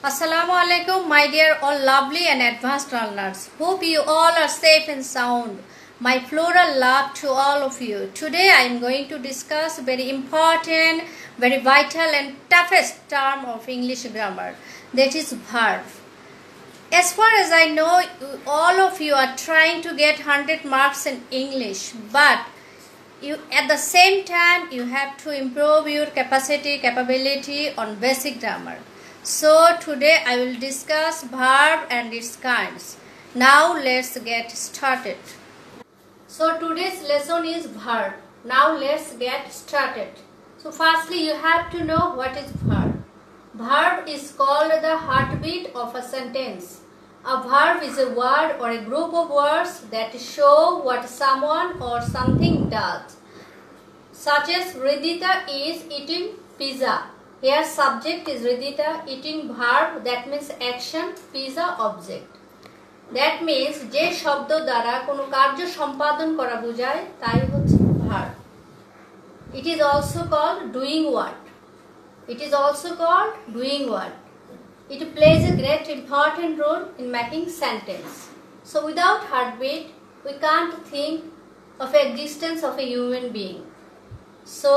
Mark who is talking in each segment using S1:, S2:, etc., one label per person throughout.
S1: Assalamu alaikum, my dear all lovely and advanced learners. Hope you all are safe and sound. My floral love to all of you. Today I am going to discuss very important, very vital and toughest term of English grammar. That is verb. As far as I know, all of you are trying to get 100 marks in English. But at the same time, you have to improve your capability on basic grammar. So today I will discuss verb and its kinds. Now let's get started. So today's lesson is verb. Now let's get started. So firstly you have to know what is verb. Verb is called the heartbeat of a sentence. A verb is a word or a group of words that show what someone or something does. Such as Ridita is eating pizza. Here subject is Ridita, eating verb, that means action, pizza object. That means যে শব্দ দ্বারা কোনো কার্য সম্পাদন করা বোঝায় তাই হচ্ছে verb. It is also called doing what. It is also called doing what. It plays a great important role in making sentence. So without heartbeat, we can't think of existence of a human being. So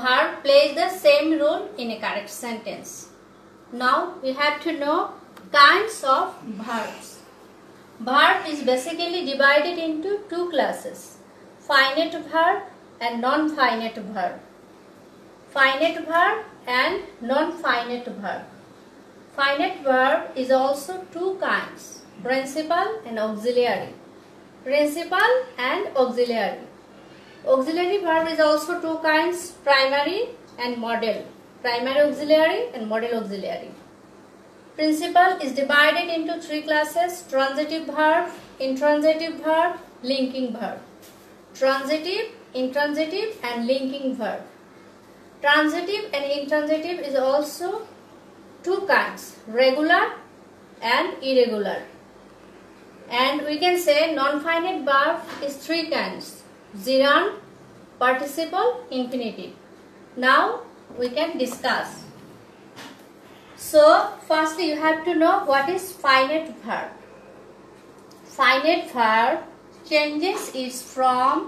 S1: verb plays the same role in a correct sentence. Now we have to know kinds of verbs. Verb is basically divided into two classes, finite verb and non-finite verb. Finite verb and non-finite verb. Finite verb is also two kinds, principal and auxiliary. Principal and auxiliary. Auxiliary verb is also two kinds, primary and model. Primary auxiliary and model auxiliary. Principal is divided into three classes, transitive verb, intransitive verb, linking verb. Transitive, intransitive and linking verb. Transitive and intransitive is also two kinds, regular and irregular. And we can say non-finite verb is three kinds, gerund, participle, infinitive. Now we can discuss. So firstly you have to know what is finite verb. Finite verb changes its form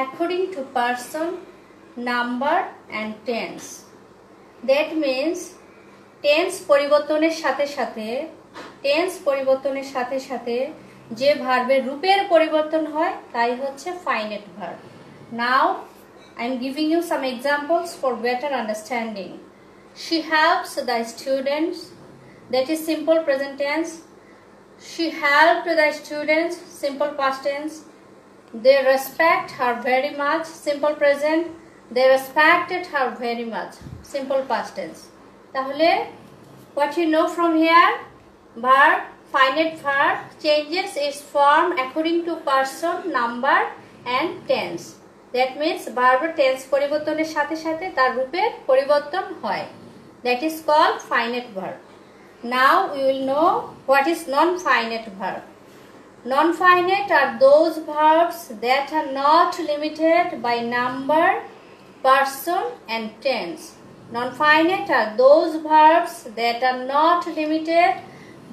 S1: according to person, number and tense. That means tense পরিবর্তনের সাথে সাথে যে ভার্বের রূপের পরিবর্তন হয় তাই হচ্ছে finite verb. Now I am giving you some examples for better understanding. She helps the students, that is simple present tense. She helped the students, simple past tense. They respect her very much, simple present. They respected her very much, simple past tense. তাহলে what you know from here, verb, finite verb changes its form according to person, number and tense. That means verb tense পরিবর্তনের সাথে তার রূপের পরিবর্তন হয়. That is called finite verb. Now we will know what is non-finite verb. Non-finite are those verbs that are not limited by number, person and tense. Non-finite are those verbs that are not limited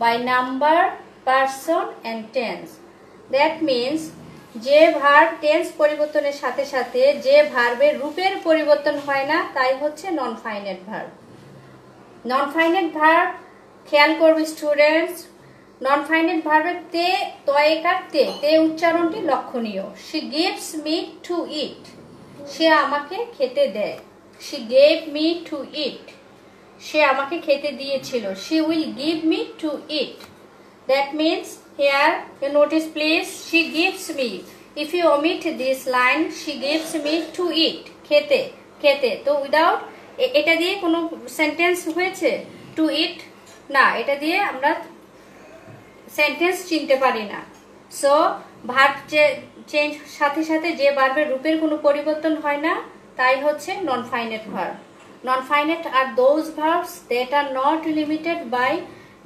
S1: by number, person and tense. That means যে verb tense পরিবর্তনের সাথে যে ভার্বের রূপের পরিবর্তন হয় না তাই হচ্ছে নন-ফাইনাইট ভার্ব. নন-ফাইনাইট ভার্ব খেয়াল করবে স্টুডেন্টস, নন-ফাইনাইট ভার্বের তে তয়কার তে উচ্চারণটি লক্ষণীয়. She gives me to eat. সে আমাকে খেতে দেয়. She gave me to eat. সে আমাকে খেতে দিয়েছিল. She will give me to eat. That means here you notice please, she gives me. If you omit this line, she gives me to eat. খেতে তো without এটা দিয়ে কোনো sentence হয়েছে? Two ইট না, এটা দিয়ে আমরা সেন্টেন্স চিনতে পারি না. সো ভার্ব চেঞ্জ সাথে যে ভার্বের রূপের কোনো পরিবর্তন হয় না তাই হচ্ছে non finite verb. Non-finite are those verbs that are not limited by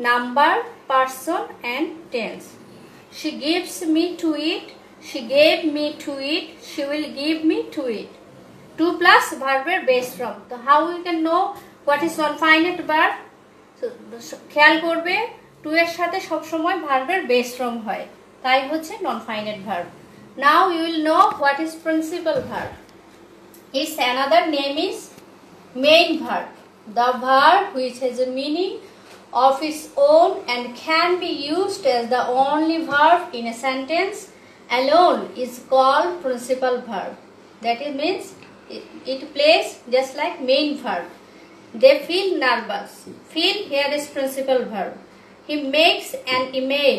S1: number, person and tense. She gives me to eat. She gave me to eat. She will give me to eat. To plus ভার্বের base form. তো how we can know what is non finite verb? খেয়াল করবে two এর সাথে সবসময় ভার্বের base form হয়, তাই হচ্ছে non finite verb. Now you will know what is principal verb. Its another name is main verb. The verb which has a meaning of its own and can be used as the only verb in a sentence alone is called principal verb. That is means it plays just like main verb. They feel nervous. Feel here is principal verb. He makes an email.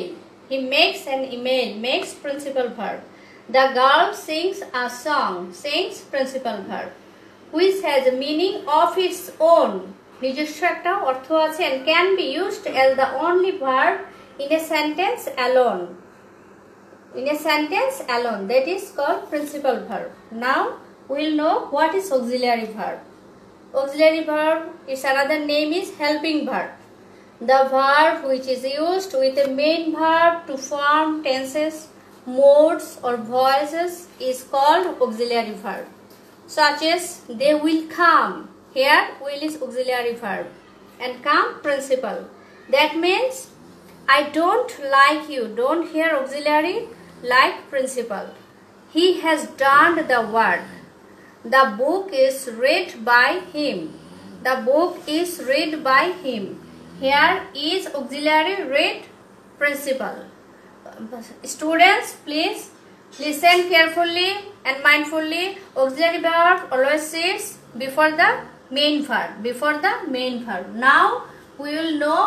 S1: He makes an email. Makes principal verb. The girl sings a song. Sings principal verb. Which has a meaning of its own. নিজস্ব একটা অর্থ আছে and can be used as the only verb in a sentence alone. In a sentence alone. That is called principal verb. Now we will know what is auxiliary verb. Auxiliary verb, its another name is helping verb. The verb which is used with a main verb to form tenses, modes or voices is called auxiliary verb. Such as they will come. Here will is auxiliary verb and come principal. That means I don't like you. Don't hear auxiliary like principal. He has done the work. The book is read by him. The book is read by him. Here is auxiliary read principal. Students, please listen carefully and mindfully. Auxiliary verb always sits before the main verb. Before the main verb. Now we will know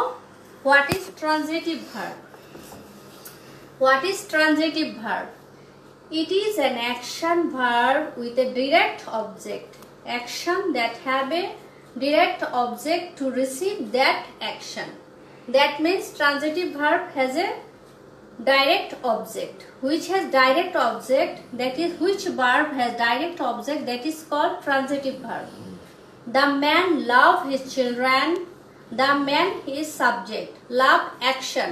S1: what is transitive verb. What is transitive verb? It is an action verb with a direct object. Action that have a direct object to receive that action. That means transitive verb has a direct object. Which has direct object, that is which verb has direct object, that is called transitive verb. The man loved his children. The man is subject. Love action.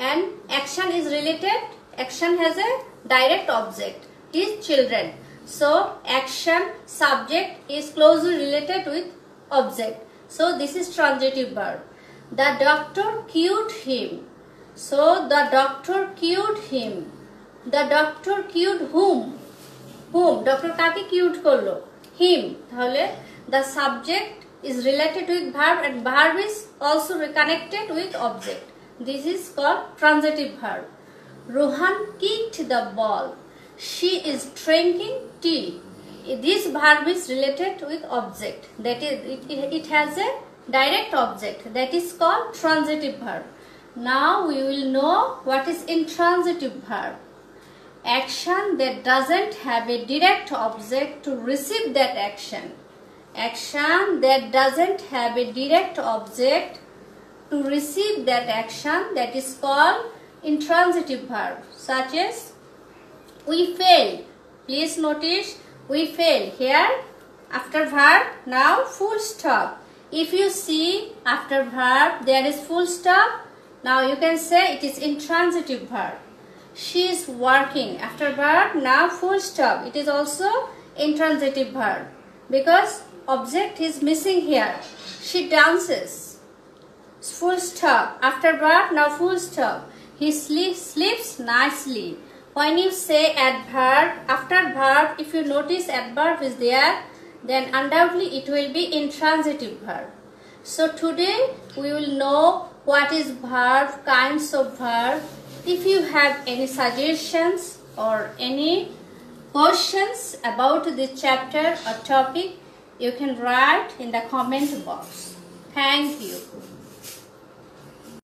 S1: And action is related. Action has a direct object. Is children. So action subject is closely related with object. So this is transitive verb. The doctor cured him. So the doctor cured him. The doctor cured whom? Whom? Doctor kake cured korlo? Him. তাহলে the subject is related with verb and verb is also connected with object. This is called transitive verb. Rohan kicked the ball. She is drinking tea. This verb is related with object. That is, it has a direct object. That is called transitive verb. Now we will know what is intransitive verb. Action that doesn't have a direct object to receive that action. Action that doesn't have a direct object to receive that action, that is called intransitive verb. Such as we failed. Please notice we failed. Here after verb, now full stop. If you see after verb there is full stop, now you can say it is intransitive verb. She is working. After verb, now full stop. It is also intransitive verb because object is missing here. She dances. Full stop. After verb, now full stop. He sleeps nicely. When you say adverb, after verb, if you notice adverb is there, then undoubtedly it will be intransitive verb. So today we will know what is verb, kinds of verb. If you have any suggestions or any questions about this chapter or topic, you can write in the comment box. Thank you.